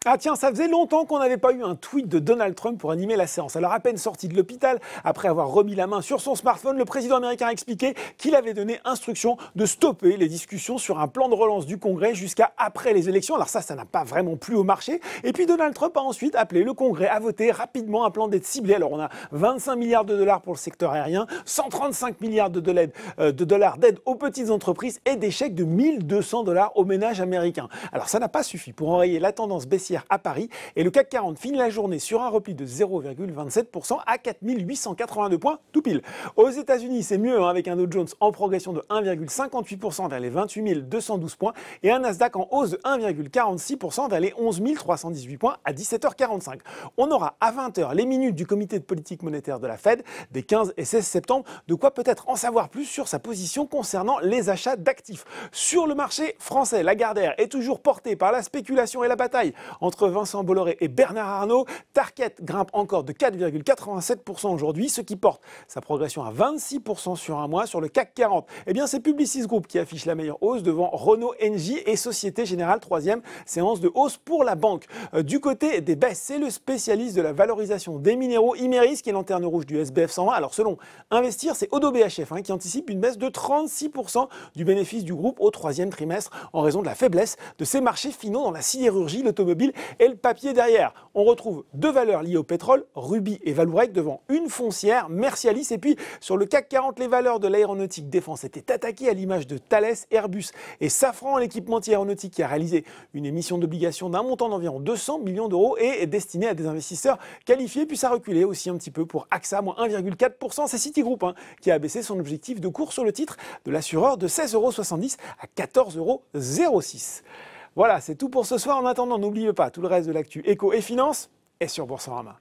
Ah tiens, ça faisait longtemps qu'on n'avait pas eu un tweet de Donald Trump pour animer la séance. Alors à peine sorti de l'hôpital, après avoir remis la main sur son smartphone, le président américain a expliqué qu'il avait donné instruction de stopper les discussions sur un plan de relance du Congrès jusqu'à après les élections. Alors ça n'a pas vraiment plu au marché. Et puis Donald Trump a ensuite appelé le Congrès à voter rapidement un plan d'aide ciblé. Alors on a 25 milliards de dollars pour le secteur aérien, 135 milliards de dollars d'aide aux petites entreprises et des chèques de 1200 dollars aux ménages américains. Alors ça n'a pas suffi pour enrayer la tendance baissière à Paris et le CAC 40 finit la journée sur un repli de 0,27% à 4882 points tout pile. Aux États-Unis, c'est mieux avec un Dow Jones en progression de 1,58% vers les 28 212 points et un Nasdaq en hausse de 1,46% vers les 11 318 points à 17h45. On aura à 20h les minutes du comité de politique monétaire de la Fed des 15 et 16 septembre, de quoi peut-être en savoir plus sur sa position concernant les achats d'actifs. Sur le marché français, Lagardère est toujours porté par la spéculation et la bataille entre Vincent Bolloré et Bernard Arnault. Tarkett grimpe encore de 4,87% aujourd'hui, ce qui porte sa progression à 26% sur un mois. Sur le CAC 40, eh bien c'est Publicis Group qui affiche la meilleure hausse devant Renault, Engie et Société Générale. Troisième séance de hausse pour la banque. Du côté des baisses, c'est le spécialiste de la valorisation des minéraux Imerys qui est lanterne rouge du SBF 120. Alors selon Investir, c'est Oddo BHF qui anticipe une baisse de 36% du bénéfice du groupe au troisième trimestre en raison de la faiblesse de ses marchés finaux dans la sidérurgie, l'automobile et le papier derrière. On retrouve deux valeurs liées au pétrole, Ruby et Vallourec, devant une foncière, Mercialis. Et puis sur le CAC 40, les valeurs de l'aéronautique défense étaient attaquées à l'image de Thales, Airbus et Safran, l'équipementier aéronautique qui a réalisé une émission d'obligations d'un montant d'environ 200 millions d'euros et est destinée à des investisseurs qualifiés. Puis ça a reculé aussi un petit peu pour AXA, moins 1,4%. C'est Citigroup qui a abaissé son objectif de cours sur le titre de l'assureur de 16,70 € à 14,06 €. Voilà, c'est tout pour ce soir. En attendant, n'oubliez pas, tout le reste de l'actu éco et finance est sur Boursorama.